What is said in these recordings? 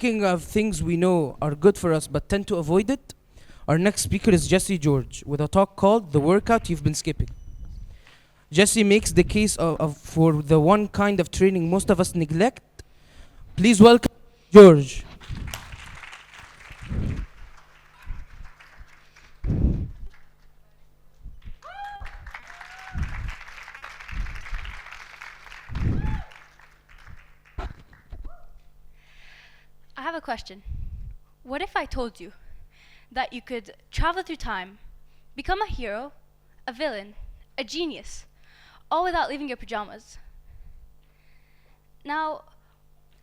speaking of things we know are good for us but tend to avoid it, our next speaker is Jessie George with a talk called The Workout You've Been Skipping. Jessie makes the case for the one kind of training most of us neglect. Please welcome George. I have a question. What if I told you that you could travel through time, become a hero, a villain, a genius, all without leaving your pajamas? Now,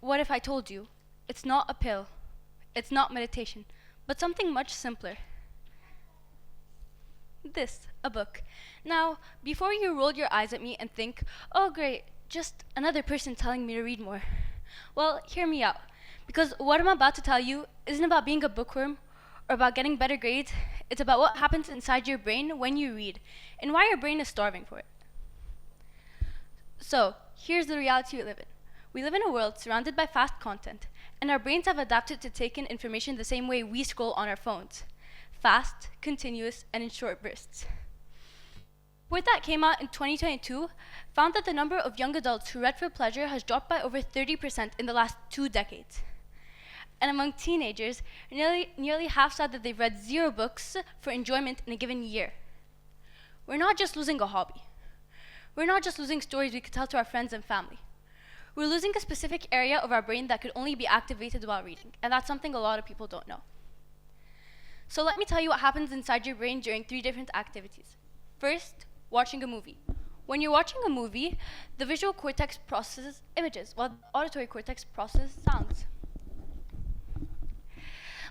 what if I told you it's not a pill, it's not meditation, but something much simpler? This, a book. Now, before you roll your eyes at me and think, oh great, just another person telling me to read more. Well, hear me out. Because what I'm about to tell you isn't about being a bookworm or about getting better grades. It's about what happens inside your brain when you read and why your brain is starving for it. So, here's the reality we live in. We live in a world surrounded by fast content, and our brains have adapted to take in information the same way we scroll on our phones. Fast, continuous, and in short bursts. A report that came out in 2022 found that the number of young adults who read for pleasure has dropped by over 30% in the last 2 decades. And among teenagers, nearly half said that they've read 0 books for enjoyment in a given year. We're not just losing a hobby. We're not just losing stories we could tell to our friends and family. We're losing a specific area of our brain that could only be activated while reading, and that's something a lot of people don't know. So let me tell you what happens inside your brain during 3 different activities. First, watching a movie. When you're watching a movie, the visual cortex processes images, while the auditory cortex processes sounds.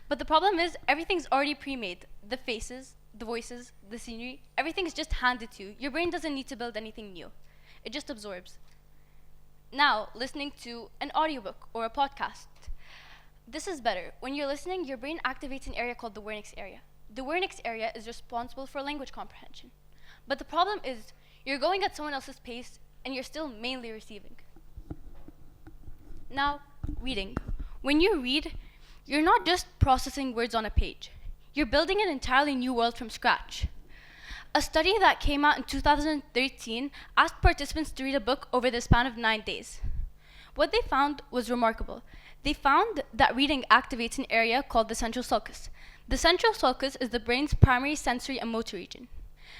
But the problem is, everything's already pre-made. The faces, the voices, the scenery, everything's just handed to you. Your brain doesn't need to build anything new. It just absorbs. Now, listening to an audiobook or a podcast. This is better. When you're listening, your brain activates an area called the Wernicke's area. The Wernicke's area is responsible for language comprehension. But the problem is, you're going at someone else's pace, and you're still mainly receiving. Now, reading. When you read, you're not just processing words on a page. You're building an entirely new world from scratch. A study that came out in 2013 asked participants to read a book over the span of 9 days. What they found was remarkable. They found that reading activates an area called the central sulcus. The central sulcus is the brain's primary sensory and motor region.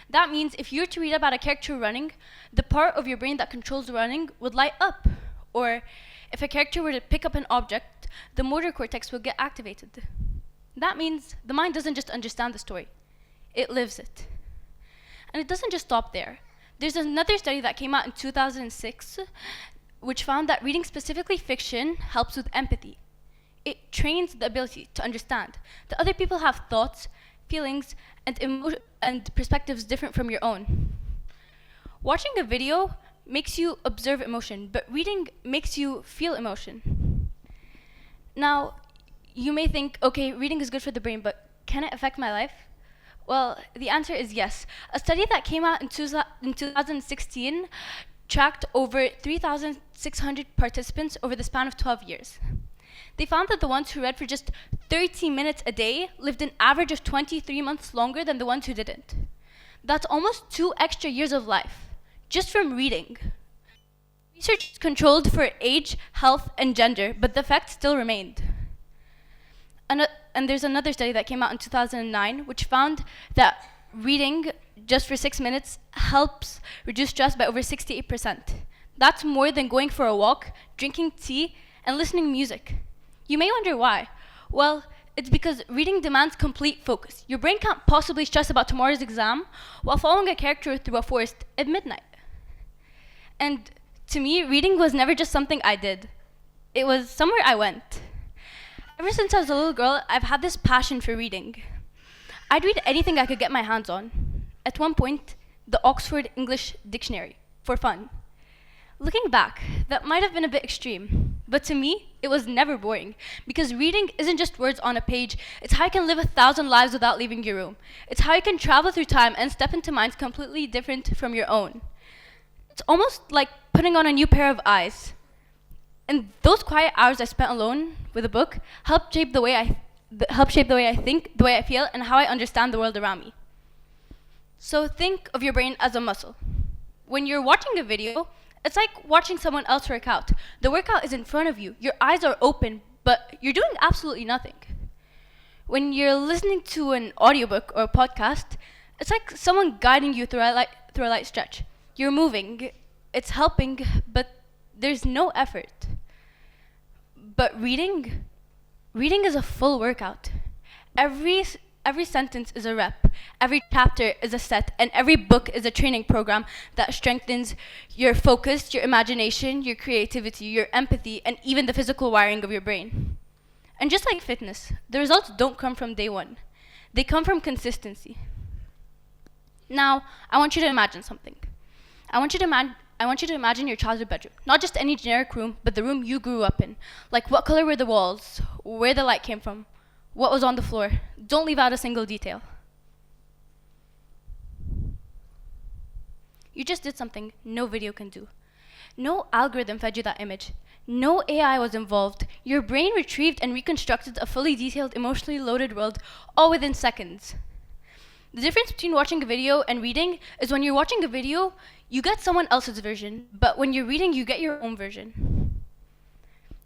That means if you were to read about a character running, the part of your brain that controls running would light up. Or if a character were to pick up an object, the motor cortex would get activated. That means the mind doesn't just understand the story, it lives it. And it doesn't just stop there. There's another study that came out in 2006 which found that reading specifically fiction helps with empathy. It trains the ability to understand that other people have thoughts, feelings, and perspectives different from your own. Watching a video makes you observe emotion, but reading makes you feel emotion. Now, you may think, okay, reading is good for the brain, but can it affect my life? Well, the answer is yes. A study that came out in 2016 tracked over 3,600 participants over the span of 12 years. They found that the ones who read for just 30 minutes a day lived an average of 23 months longer than the ones who didn't. That's almost 2 extra years of life, just from reading. Research is controlled for age, health, and gender, but the effect still remained. And there's another study that came out in 2009, which found that reading just for 6 minutes helps reduce stress by over 68%. That's more than going for a walk, drinking tea, and listening to music. You may wonder why. Well, it's because reading demands complete focus. Your brain can't possibly stress about tomorrow's exam while following a character through a forest at midnight. And to me, reading was never just something I did. It was somewhere I went. Ever since I was a little girl, I've had this passion for reading. I'd read anything I could get my hands on. At one point, the Oxford English Dictionary, for fun. Looking back, that might have been a bit extreme, but to me, it was never boring, because reading isn't just words on a page, it's how you can live 1,000 lives without leaving your room. It's how you can travel through time and step into minds completely different from your own. It's almost like putting on a new pair of eyes. And those quiet hours I spent alone with a book helped shape the way I think, the way I feel, and how I understand the world around me. So think of your brain as a muscle. When you're watching a video, it's like watching someone else work out. The workout is in front of you. Your eyes are open, but you're doing absolutely nothing. When you're listening to an audiobook or a podcast, it's like someone guiding you through a light stretch. You're moving, it's helping, but there's no effort. But reading is a full workout. Every sentence is a rep, every chapter is a set, and every book is a training program that strengthens your focus, your imagination, your creativity, your empathy, and even the physical wiring of your brain. And just like fitness, the results don't come from day one. They come from consistency. Now, I want you to imagine something. I want you to imagine your childhood bedroom. Not just any generic room, but the room you grew up in. Like what color were the walls, where the light came from, what was on the floor. Don't leave out a single detail. You just did something no video can do. No algorithm fed you that image. No AI was involved. Your brain retrieved and reconstructed a fully detailed, emotionally loaded world all within seconds. The difference between watching a video and reading is when you're watching a video, you get someone else's version, but when you're reading, you get your own version.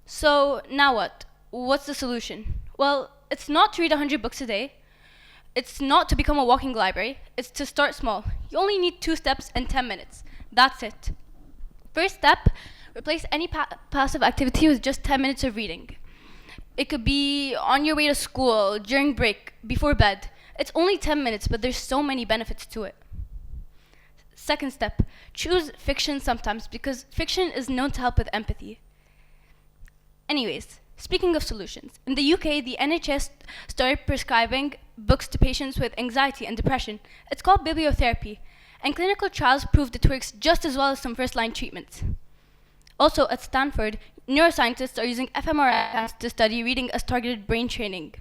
So now what? What's the solution? Well, it's not to read 100 books a day. It's not to become a walking library. It's to start small. You only need 2 steps and 10 minutes. That's it. First step, replace any passive activity with just 10 minutes of reading. It could be on your way to school, during break, before bed. It's only 10 minutes, but there's so many benefits to it. Second step, choose fiction sometimes because fiction is known to help with empathy. Anyways, speaking of solutions, in the UK, the NHS started prescribing books to patients with anxiety and depression. It's called bibliotherapy, and clinical trials proved it works just as well as some first-line treatments. Also, at Stanford, neuroscientists are using fMRI scans to study reading as targeted brain training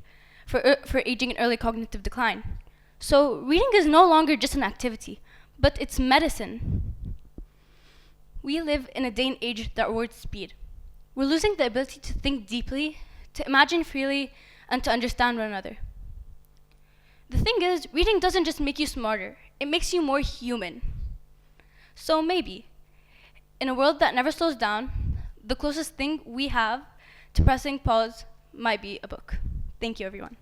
for aging and early cognitive decline. So reading is no longer just an activity, but it's medicine. We live in a day and age that rewards speed. We're losing the ability to think deeply, to imagine freely, and to understand one another. The thing is, reading doesn't just make you smarter, it makes you more human. So maybe, in a world that never slows down, the closest thing we have to pressing pause might be a book. Thank you, everyone.